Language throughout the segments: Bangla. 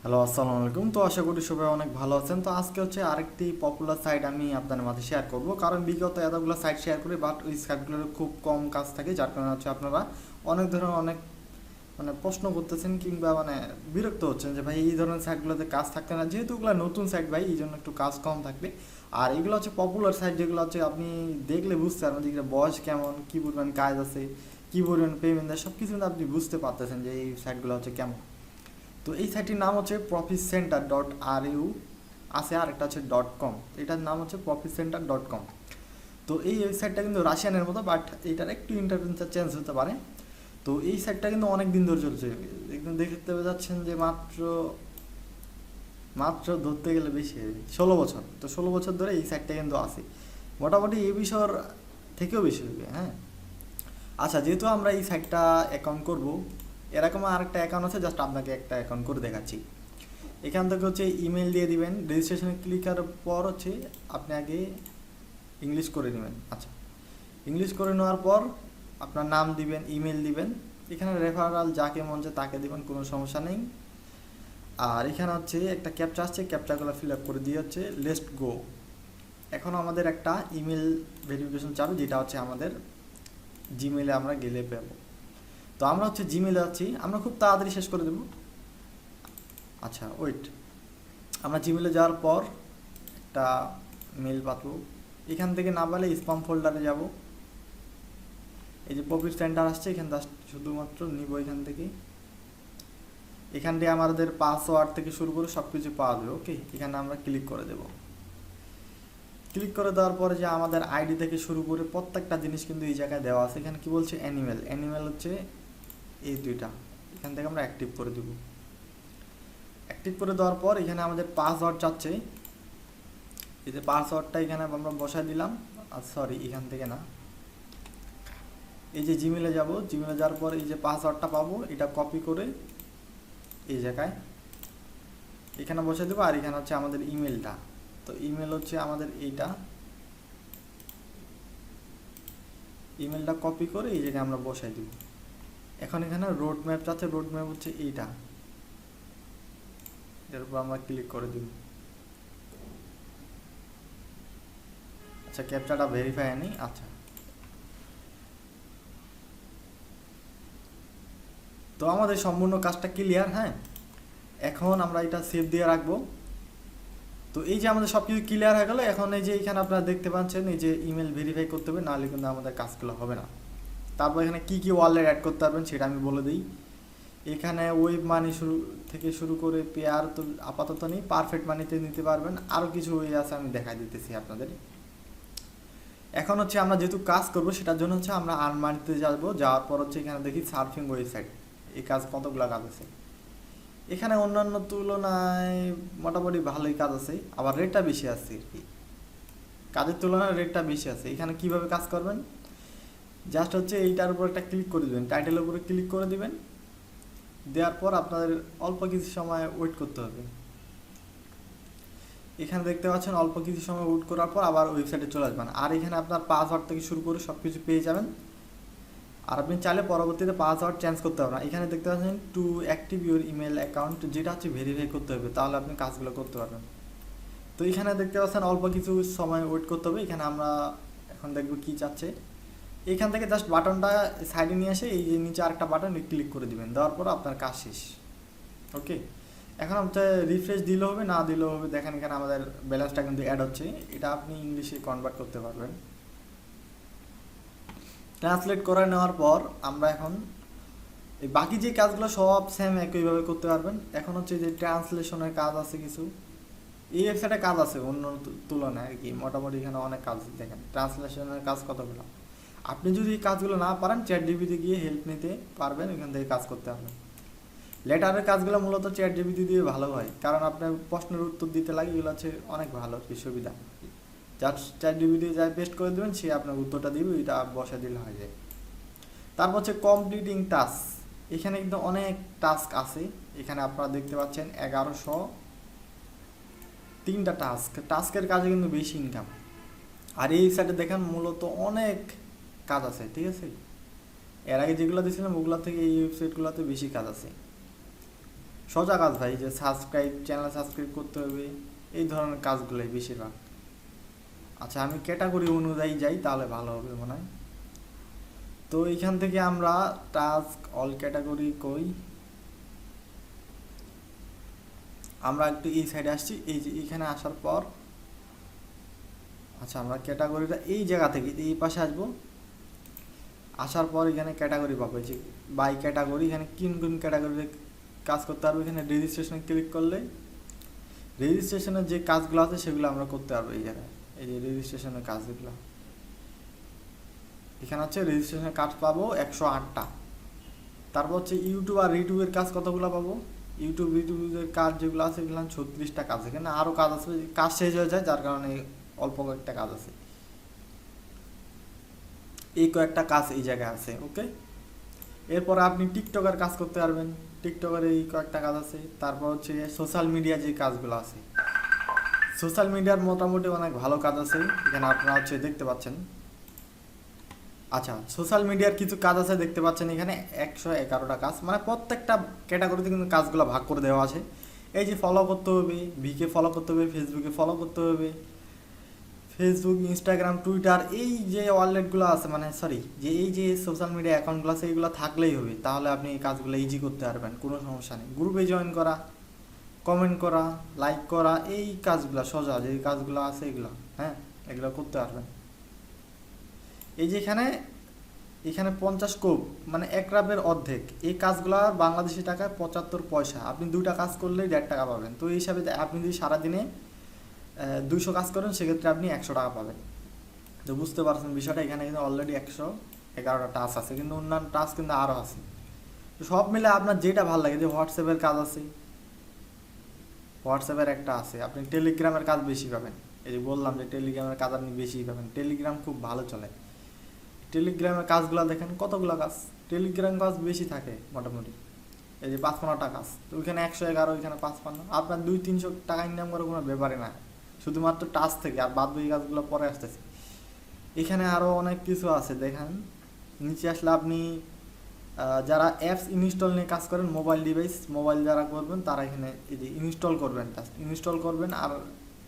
হ্যালো, আসসালামু আলাইকুম। তো আশা করি সবাই অনেক ভালো আছেন। তো আজকে হচ্ছে আরেকটি পপুলার সাইট আমি আপনাদের মাঝে শেয়ার করব, কারণ বিগত এতগুলো সাইট শেয়ার করি বাট ওই সাইটগুলোর খুব কম কাজ থাকে, যার কারণে হচ্ছে আপনারা অনেক ধরনের অনেক প্রশ্ন করতেছেন কিংবা বিরক্ত হচ্ছেন যে ভাই এই ধরনের সাইটগুলোতে কাজ থাকতে না, যেহেতু ওগুলো নতুন সাইট ভাই এই জন্য একটু কাজ কম থাকবে। আর এগুলো হচ্ছে পপুলার সাইট, যেগুলো হচ্ছে আপনি দেখলে বুঝতে পারবেন যে এগুলো বয়স কেমন, কী পরিমাণ কাজ আছে, কী পরিমাণ পেমেন্ট দেয়, সব কিছু কিন্তু আপনি বুঝতে পারতেছেন যে এই সাইটগুলো হচ্ছে কেমন। তো এই সাইটটির নাম হচ্ছে profitcenter.ru, আছে আর একটা হচ্ছে .com। এটার নাম হচ্ছে profitcenter.com। তো এই ওয়েবসাইটটা কিন্তু রাশিয়ানের মতো, বাট এটার একটু ইন্টারফেসটা চেঞ্জ হতে পারে। তো এই সাইটটা কিন্তু অনেক দিন ধরে চলছে, একদম দেখতে যাচ্ছেন যে মাত্র মাত্র ধরতে গেলে বেশি 16 বছর। তো 16 বছর ধরে এই সাইটটা কিন্তু আছে, মোটামুটি এই বিষয়ের থেকেও বেশি হবে। হ্যাঁ, আচ্ছা, যেহেতু আমরা এই সাইটটা অ্যাকাউন্ট করব, এরকম আরেকটা অ্যাকাউন্ট আছে, জাস্ট আপনাকে একটা অ্যাকাউন্ট করে দেখাচ্ছি। এখান থেকে হচ্ছে ইমেল দিয়ে দিবেন, রেজিস্ট্রেশনে ক্লিক করার পর হচ্ছে আপনি আগে ইংলিশ করে নেবেন। আচ্ছা, ইংলিশ করে নেওয়ার পর আপনার নাম দিবেন, ইমেল দিবেন, এখানে রেফারাল যাকে মন চায় তাকে দিবেন, কোনো সমস্যা নেই। আর এখানে হচ্ছে একটা ক্যাপচা আসছে, ক্যাপচাগুলো ফিল আপ করে দিয়ে হচ্ছে লেটস গো। এখন আমাদের একটা ইমেল ভেরিফিকেশন চালু, যেটা হচ্ছে আমাদের জিমেলে আমরা গেলে পাবো। তো আমরা হচ্ছে জিমেলে আছি, আমরা খুব তাড়াতাড়ি শেষ করে দেবো। আচ্ছা ওয়েট, আমরা জিমেলে যাওয়ার পর একটা মেল পাবো, এখান থেকে না পারলে স্পাম ফোল্ডারে যাব। এই যে প্রফিট সেন্টার আসছে, এখান থেকে শুধুমাত্র নিব এখান থেকে। এখান থেকে আমাদের পাসওয়ার্ড থেকে শুরু করে সব কিছু পাওয়া যাবে। ওকে, এখানে আমরা ক্লিক করে দেব। ক্লিক করে দেওয়ার পরে যে আমাদের আইডি থেকে শুরু করে প্রত্যেকটা জিনিস কিন্তু এই জায়গায় দেওয়া আছে। এখানে কি বলছে, অ্যানিমেল, অ্যানিমেল হচ্ছে এই দুইটা, এখান থেকে আমরা অ্যাক্টিভ করে দেব। অ্যাক্টিভ করে দেওয়ার পর এখানে আমাদের পাসওয়ার্ড চাচ্ছে, এই যে পাসওয়ার্ডটা এখানে আমরা বসায় দিলাম। আর সরি, এখান থেকে না, এই যে জিমেলে যাব, জিমেলে যাওয়ার পর এই যে পাসওয়ার্ডটা পাবো, এটা কপি করে এই জায়গায় এখানে বসে দেবো। আর এখানে হচ্ছে আমাদের ইমেলটা, তো ইমেল হচ্ছে আমাদের এইটা, ইমেলটা কপি করে এই জায়গায় আমরা বসাই দেব। এখন এখানে রোড ম্যাপ চাচ্ছে, রোড ম্যাপ হচ্ছে এইটা, এর উপর আমরা ক্লিক করে দিব। আচ্ছা, ক্যাপচাটা ভেরিফাই হয়নি। আচ্ছা, তো আমাদের সম্পূর্ণ কাজটা ক্লিয়ার। হ্যাঁ, এখন আমরা এটা সেভ দিয়ে রাখবো। তো এই যে আমাদের সব কিছু ক্লিয়ার হয়ে গেলো। এখন এই যে এখানে আপনারা দেখতে পাচ্ছেন এই যে ইমেল ভেরিফাই করতে হবে, নাহলে কিন্তু আমাদের কাজগুলো হবে না। তারপর এখানে কি কি ওয়ালেট অ্যাড করতে পারবেন সেটা আমি বলে দিই। এখানে ওয়েব মানি শুরু করে পেয়ার তো আপাতত নেই, পারফেক্ট মানিতে নিতে পারবেন, আরও কিছু ওয়ে আছে, আমি দেখাই দিতেছি আপনাদের। এখন হচ্ছে আমরা যেহেতু কাজ করব, সেটার জন্য হচ্ছে আমরা আর্ন মানিতে যাবো। যাওয়ার পর হচ্ছে এখানে দেখি সার্ফিং ওয়েবসাইট, এই কাজ কতগুলো কাজ আছে। এখানে অন্যান্য তুলনায় মোটামুটি ভালোই কাজ আছে, আবার রেটটা বেশি আছে আর কি, কাজের তুলনায় রেটটা বেশি আছে। এখানে কিভাবে কাজ করবেন, জাস্ট হচ্ছে এইটার উপর একটা ক্লিক করে দেবেন, টাইটেলের উপরে ক্লিক করে দিবেন। দেওয়ার পর আপনাদের অল্প কিছু সময় ওয়েট করতে হবে। এখানে দেখতে পাচ্ছেন অল্প কিছু সময় ওয়েট করার পর আবার ওয়েবসাইটে চলে আসবেন। আর এখানে আপনার পাসওয়ার্ড থেকে শুরু করে সব কিছু পেয়ে যাবেন। আর আপনি চাইলে পরবর্তীতে পাসওয়ার্ড চেঞ্জ করতে পারবেন। এখানে দেখতে পাচ্ছেন to active your email account, যেটা হচ্ছে ভেরিফাই করতে হবে, তাহলে আপনি কাজগুলো করতে পারবেন। তো এখানে দেখতে পাচ্ছেন অল্প কিছু সময় ওয়েট করতে হবে। এখানে আমরা এখন দেখবো কি চাচ্ছে। এখান থেকে জাস্ট বাটনটা সাইডে নিয়ে এসে এই যে নিচে আরেকটা বাটন ক্লিক করে দিবেন, দেওয়ার পর আপনার কাজ শেষ। ওকে, এখন আপনার রিফ্রেশ দিলেও হবে, না দিলেও হবে। দেখেন এখানে আমাদের ব্যালেন্সটা কিন্তু অ্যাড হচ্ছে, এটা আপনি ইংলিশে কনভার্ট করতে পারবেন। ট্রান্সলেট করে নেওয়ার পর আমরা এখন এই বাকি যে কাজগুলো সব সেম একইভাবে করতে পারবেন। এখন হচ্ছে যে ট্রান্সলেশনের কাজ আছে কিছু, এই ওয়েবসাইটে কাজ আছে অন্য তুলনায় আর কি, মোটামুটি এখানে অনেক কাজ। দেখেন ট্রান্সলেশনের কাজ কতগুলো। আপনি যদি এই কাজগুলো না পারেন, চ্যাট জিপিটি গিয়ে হেল্প নিতে পারবেন, এখান থেকে কাজ করতে পারবেন। লেটারের কাজগুলো মূলত চ্যাট জিপিটি দিয়ে ভালো হয়, কারণ আপনার প্রশ্নের উত্তর দিতে লাগে, এগুলো হচ্ছে অনেক ভালো আর কি সুবিধা। জাস্ট চ্যাট জিপিটি যাই পেস্ট করে দেবেন, সে আপনার উত্তরটা দিবে, এটা বসে দিলে হয়ে যায়। তারপর হচ্ছে কমপ্লিটিং টাস্ক, এখানে কিন্তু অনেক টাস্ক আছে। এখানে আপনারা দেখতে পাচ্ছেন 1103টা টাস্কের কাজে কিন্তু বেশি ইনকাম। আর এই সাইটে দেখেন মূলত অনেক কাজ আছে, ঠিক আছে। এর আগে যেগুলো দিয়েছিলাম ওগুলো থেকে এই ওয়েবসাইটগুলোতে বেশি কাজ আছে। সোজা কাজ ভাই, যে চ্যানেল সাবস্ক্রাইব করতে হবে, এই ধরনের কাজগুলোই বেশিরভাগ। আচ্ছা আমি ক্যাটাগরি অনুযায়ী যাই, তাহলে ভালো হবে মনে হয়। তো এইখান থেকে আমরা টাস্ক অল ক্যাটাগরি কই, আমরা একটু এই সাইডে আসছি, এই যে এখানে আসার পর আচ্ছা আমরা ক্যাটাগরিটা এই জায়গা থেকে এই পাশে আসবো। আসার পর এখানে ক্যাটাগরি পাবো, যে বাই ক্যাটাগরি, এখানে কোন কোন ক্যাটাগরিতে কাজ করতে পারবো। এখানে রেজিস্ট্রেশনে ক্লিক করলে রেজিস্ট্রেশনের যে কাজগুলো আছে সেগুলো আমরা করতে পারবো এই জায়গায়। এই যে রেজিস্ট্রেশনের কাজগুলো এখানে হচ্ছে, রেজিস্ট্রেশনের কাজ পাবো 108টা। তারপর হচ্ছে ইউটিউব আর ইউটিউবের কাজ কতগুলো পাবো, ইউটিউবের কাজ যেগুলো আছে এগুলো 36টা কাজ। এখানে আরও কাজ আছে, কাজ শেষ হয়ে যায়, যার কারণে অল্প কয়েকটা কাজ আছে, এই কয়েকটা কাজ এই জায়গায় আছে। ওকে, এরপর আপনি টিকটকের কাজ করতে পারবেন, টিকটকের এই কয়েকটা কাজ আছে। তারপর হচ্ছে সোশ্যাল মিডিয়া যে কাজগুলো আছে, সোশ্যাল মিডিয়ার মোটামুটি অনেক ভালো কাজ আছে, এখানে আপনারা হচ্ছে দেখতে পাচ্ছেন। আচ্ছা সোশ্যাল মিডিয়ার কিছু কাজ আছে দেখতে পাচ্ছেন এখানে 111টা কাজ, মানে প্রত্যেকটা ক্যাটাগরিতে কিন্তু কাজগুলো ভাগ করে দেওয়া আছে। এই যে ফলো করতে হবে, ভিকে ফলো করতে হবে, ফেসবুকে ফলো করতে হবে, ফেসবুক, ইনস্টাগ্রাম, টুইটার, এই যে ওয়ালেটগুলো আছে, মানে সরি, যে এই যে সোশ্যাল মিডিয়া অ্যাকাউন্টগুলো আছে এইগুলো থাকলেই হবে, তাহলে আপনি এই কাজগুলো ইজি করতে পারবেন, কোনো সমস্যা নেই। গ্রুপে জয়েন করা, কমেন্ট করা, লাইক করা, এই কাজগুলো সোজা, যে কাজগুলো আছে এগুলো, হ্যাঁ এগুলো করতে পারবেন। এই যে এখানে 50 কোপ, মানে 1 রাবের অর্ধেক, এই কাজগুলো বাংলাদেশি টাকায় 75 পয়সা। আপনি 2টা কাজ করলেই 1.5 টাকা পাবেন। তো এই হিসাবে আপনি যদি সারাদিনে 200 কাজ করেন, সেক্ষেত্রে আপনি 100 টাকা পাবেন। তো বুঝতে পারছেন বিষয়টা, এখানে কিন্তু অলরেডি 111টা টাস্ক আছে, কিন্তু অন্যান্য টাস্ক কিন্তু আরও আছে। তো সব মিলে আপনার যেটা ভালো লাগে, যে হোয়াটসঅ্যাপের কাজ আছে, হোয়াটসঅ্যাপের একটা আছে, আপনি টেলিগ্রামের কাজ বেশি পাবেন। এই যে বললাম যে টেলিগ্রামের কাজ আপনি বেশি পাবেন, টেলিগ্রাম খুব ভালো চলে। টেলিগ্রামের কাজগুলো দেখেন কতগুলো কাজ, টেলিগ্রাম কাজ বেশি থাকে মোটামুটি। এই যে 55টা কাজ, তো ওইখানে 111, ওইখানে 55, আপনার 200-300 টাকা ইনকাম করার কোনো ব্যাপারই না, শুধুমাত্র টাস্ক থেকে। আর বাদ বাকি কাজগুলো পরে আসতেছে। এখানে আরও অনেক কিছু আছে দেখেন, নিচে আসলে আপনি যারা অ্যাপস ইনস্টল নিয়ে কাজ করেন, মোবাইল যারা করবেন তারা এখানে এই যে ইনস্টল করবেন, আর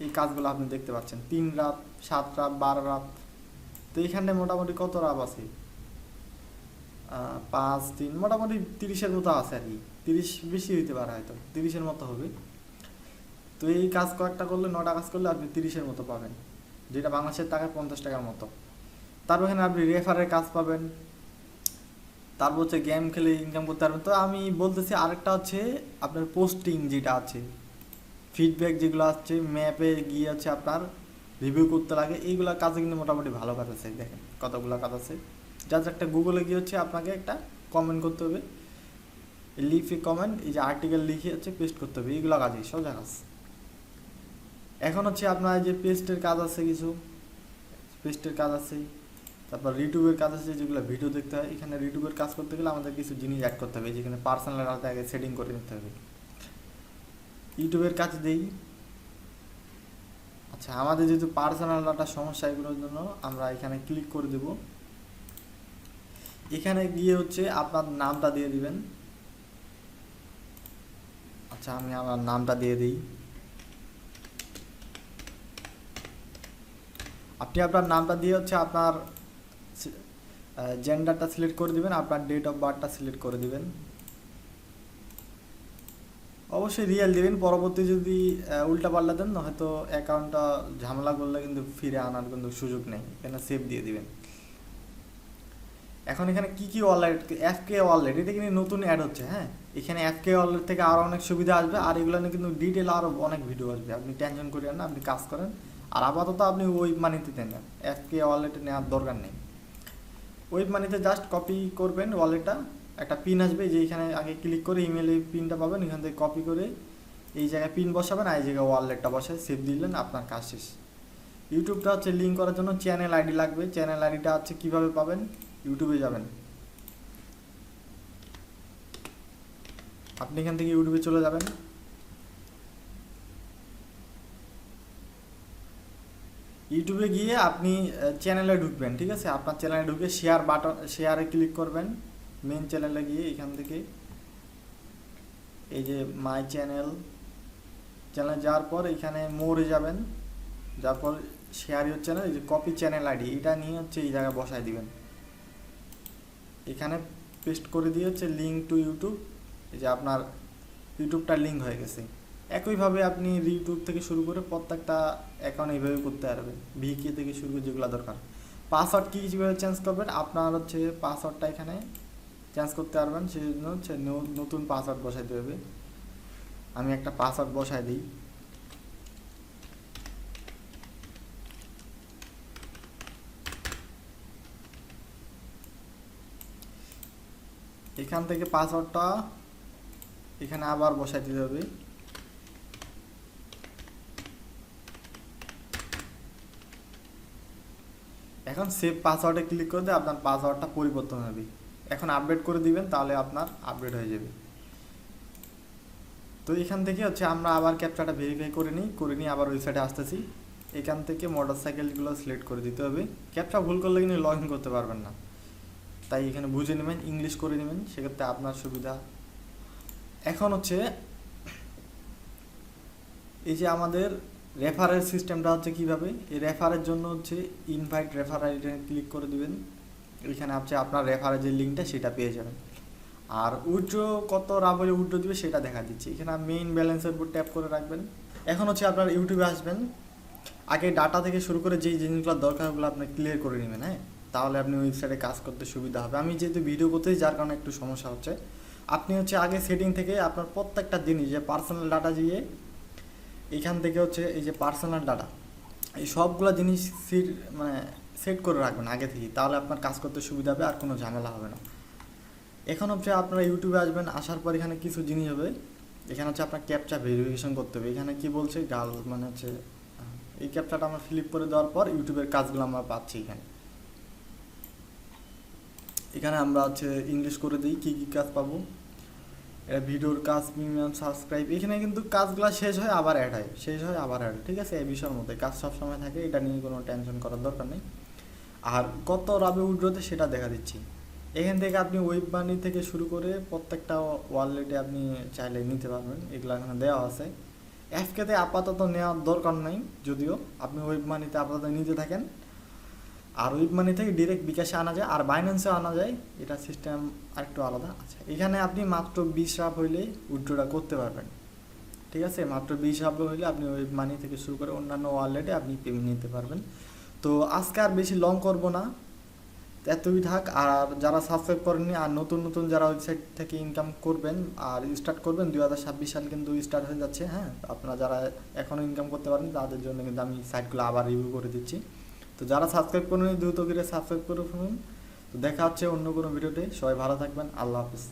এই কাজগুলো আপনি দেখতে পাচ্ছেন, 3 রাত, 7 রাত, 12 রাত। তো এখানে মোটামুটি কত রাত আছে, 5-3, মোটামুটি 30-এর মতো আছে আর কি, 30 বেশি হইতে পারে, হয়তো 30-এর মতো হবে। তো এই কাজ কয়েকটা করলে, 9টা কাজ করলে আপনি 30-এর মতো পাবেন, যেটা বাংলাদেশের টাকায় 50 টাকার মতো। তারপর এখানে আপনি রেফারের কাজ পাবেন, তারপর হচ্ছে গেম খেলে ইনকাম করতে পারবেন। তো আমি বলতেছি আরেকটা হচ্ছে আপনার পোস্টিং, যেটা আছে ফিডব্যাক যেগুলো আছে, ম্যাপে গিয়ে আছে আপনার রিভিউ করতে লাগে, এইগুলো কাজে কিন্তু মোটামুটি ভালো কাজ আছে। দেখেন কতগুলো কাজ আছে, জাস্ট একটা গুগলে গিয়ে হচ্ছে আপনাকে একটা কমেন্ট করতে হবে, লিফে কমেন্ট, এই যে আর্টিকেল লিখে হচ্ছে পেস্ট করতে হবে, এইগুলো কাজই সোজা কাজ। এখন হচ্ছে আপনার যে পেস্টের কাজ আছে, কিছু পেস্টের কাজ আছে, তারপর ইউটিউবের কাজ আছে, যেগুলো ভিডিও দেখতে হয়। এখানে ইউটিউবের কাজ করতে গেলে আমাদের কিছু জিনিস অ্যাড করতে হবে, যেখানে পার্সোনাল আগে সেটিং করে নিতে হবে। ইউটিউবের কাজ দেই। আচ্ছা আমাদের যেহেতু পার্সোনাল ডাটা সমস্যা, এগুলোর জন্য আমরা এখানে ক্লিক করে দেব। এখানে গিয়ে হচ্ছে আপনার নামটা দিয়ে দিবেন। আচ্ছা আমি আমার নামটা দিয়ে দিই। আপনি আপনার নামটা দিয়ে হচ্ছে আপনার জেন্ডারটা সিলেক্ট করে দিবেন, আপনার ডেট অফ বার্থটা সিলেক্ট করে দিবেন, অবশ্যই রিয়েল দিবেন। পরবর্তী যদি উল্টাপাল্টা দেন, হয়তো অ্যাকাউন্টটা ঝামেলা করলে কিন্তু ফিরে আনার কিন্তু সুযোগ নেই, এখানে সেভ দিয়ে দিবেন। এখন এখানে কি ওয়ালেট, এফকে ওয়ালেট, এটা কিন্তু নতুন অ্যাড হচ্ছে। হ্যাঁ এখানে এফকে ওয়ালেট থেকে আরও অনেক সুবিধা আসবে, আর এগুলো নিয়ে কিন্তু ডিটেল আরও অনেক ভিডিও আসবে, আপনি টেনশন করেন না, আপনি কাজ করেন। আর আপাতত আপনি ওয়েব মানিতে দেন, এফকে ওয়ালেটে নেওয়ার দরকার নেই। ওয়েব মানিতে জাস্ট কপি করবেন ওয়ালেটটা, একটা পিন আসবে, যে এখানে আগে ক্লিক করে ইমেলে পিনটা পাবেন, এখান থেকে কপি করে এই জায়গায় পিন বসাবেন, আর এই জায়গায় ওয়ালেটটা বসায় সেভ দিলেন, আপনার কাজ শেষ। ইউটিউবটা হচ্ছে লিঙ্ক করার জন্য চ্যানেল আইডি লাগবে। চ্যানেল আইডিটা হচ্ছে কীভাবে পাবেন, ইউটিউবে যাবেন, আপনি এখান থেকে ইউটিউবে চলে যাবেন। ইউটিউবে গিয়ে আপনি চ্যানেলে ঢুকবেন, ঠিক আছে। আপনার চ্যানেলে ঢুকে শেয়ারে ক্লিক করবেন, মেন চ্যানেলে গিয়ে এখান থেকে এই যে মাই চ্যানেল, চ্যানেলে যাওয়ার পর এখানে মোরে যাবেন, যার পর শেয়ার ইউর চ্যানেল, এই যে কপি চ্যানেল আইডি এটা নিয়ে হচ্ছে এই জায়গায় বসায় দিবেন। এখানে পেস্ট করে দিয়ে হচ্ছে লিঙ্ক টু ইউটিউব, এই যে আপনার ইউটিউবটা লিঙ্ক হয়ে গেছে। একইভাবে আপনি ইউটিউব থেকে শুরু করে প্রত্যেকটা অ্যাকাউন্ট এইভাবে করতে পারবেন, ভিকে থেকে শুরু করে যেগুলো দরকার। পাসওয়ার্ড কীভাবে চেঞ্জ করবেন, আপনার হচ্ছে পাসওয়ার্ডটা এখানে চেঞ্জ করতে পারবেন, সেই জন্য হচ্ছে নতুন পাসওয়ার্ড বসাইতে হবে। আমি একটা পাসওয়ার্ড বসাই দিই। এখান থেকে পাসওয়ার্ডটা এখানে আবার বসাই দিতে হবে। এখন সেভ পাসওয়ার্ডে ক্লিক করে দিয়ে আপনার পাসওয়ার্ডটা পরিবর্তন হবে। এখন আপডেট করে দিবেন, তাহলে আপনার আপডেট হয়ে যাবে। তো এখান থেকে হচ্ছে আমরা আবার ক্যাপচাটা ভেরিফাই করে নিই আবার ওয়েবসাইটে আসতেছি। এখান থেকে মোটরসাইকেলগুলো সিলেক্ট করে দিতে হবে। ক্যাপচা ভুল করলে কিন্তু লগ ইন করতে পারবেন না, তাই এখানে বুঝে নেবেন, ইংলিশ করে নেবেন, সেক্ষেত্রে আপনার সুবিধা। এখন হচ্ছে এই যে আমাদের রেফারেল সিস্টেমটা হচ্ছে কিভাবে, এই রেফারের জন্য হচ্ছে ইনভাইট রেফারেল ক্লিক করে দিবেন। এখানে হচ্ছে আপনার রেফারের যে লিঙ্কটা সেটা পেয়ে যাবেন। আর উইথড্র কত রাবলে উইথড্র দিবে সেটা দেখা দিচ্ছি। এখানে মেইন ব্যালেন্সের উপর ট্যাপ করে রাখবেন। এখন হচ্ছে আপনার ইউটিউবে আসবেন, আগে ডাটা থেকে শুরু করে যেই জিনিসগুলো দরকার ওগুলো আপনি ক্লিয়ার করে নেবেন। হ্যাঁ, তাহলে আপনি ওয়েবসাইটে কাজ করতে সুবিধা হবে। আমি যেহেতু ভিডিও করতেছি যার কারণে একটু সমস্যা হচ্ছে। আপনি হচ্ছে আগে সেটিং থেকে আপনার প্রত্যেকটা জিনিস যে পার্সোনাল ডাটা দিয়ে এখান থেকে হচ্ছে এই যে পার্সোনাল ডাটা এই সবগুলো জিনিস মানে সেট করে রাখবেন আগে থেকেই, তাহলে আপনার কাজ করতে সুবিধা হবে, আর কোনো ঝামেলা হবে না। এখন হচ্ছে আপনারা ইউটিউবে আসবেন, আসার পর এখানে কিছু জিনিস হবে। এখানে হচ্ছে আপনার ক্যাপচা ভেরিফিকেশন করতে হবে। এখানে কি বলছে গার্ল মানে হচ্ছে এই ক্যাপচাটা আমরা ফিলিপ করে দেওয়ার পর ইউটিউবের কাজগুলো আমরা পাচ্ছি। এখানে আমরা হচ্ছে ইংলিশ করে দিই কী কী কাজ পাবো। এটা ভিডিওর কাজ, প্রিমিয়াম সাবস্ক্রাইব, এখানে কিন্তু কাজগুলো শেষ হয় আবার অ্যাড হয়, শেষ হয় আবার অ্যাড হয়, ঠিক আছে। এই বিষয়ের মধ্যে কাজ সবসময় থাকে, এটা নিয়ে কোনো টেনশন করার দরকার নেই। আর কত রাবে উইথড্রতে সেটা দেখা দিচ্ছি। এখান থেকে আপনি ওয়েব মানি থেকে শুরু করে প্রত্যেকটা ওয়ালেটে আপনি চাইলে নিতে পারবেন, এগুলো এখানে দেওয়া আছে। এফকেতে আপাতত নেওয়ার দরকার নেই, যদিও আপনি ওয়েব মানিতে আপাতত নিতে থাকেন। আর ওয়েব মানি থেকে ডিরেক্ট বিকাশে আনা যায়, আর বাইন্যান্সে আনা যায়, এটা সিস্টেম আরেকটু আলাদা। আচ্ছা, এখানে আপনি মাত্র 20 রাব হইলে উইথড্রটা করতে পারবেন, ঠিক আছে। মাত্র 20 রাব হইলে আপনি ওয়েব মানি থেকে শুরু করে অন্যান্য ওয়ালেটে আপনি পেমেন্ট নিতে পারবেন। তো আজকে আর বেশি লং করব না, এতই থাক। আর যারা সাবস্ক্রাইব করেননি আর নতুন নতুন যারা ওয়েবসাইট থেকে ইনকাম করবেন আর স্টার্ট করবেন, 2026 সাল কিন্তু স্টার্ট হয়ে যাচ্ছে। হ্যাঁ, আপনারা যারা এখনও ইনকাম করতে পারেন তাদের জন্য কিন্তু আমি সাইটগুলো আবার রিভিউ করে দিচ্ছি। তো যারা সাবস্ক্রাইব করেন দ্রুত করে সাবস্ক্রাইব করে ফেলুন। তো দেখা হচ্ছে অন্য কোনো ভিডিওতে, সবাই ভালো থাকবেন, আল্লাহ হাফিজ।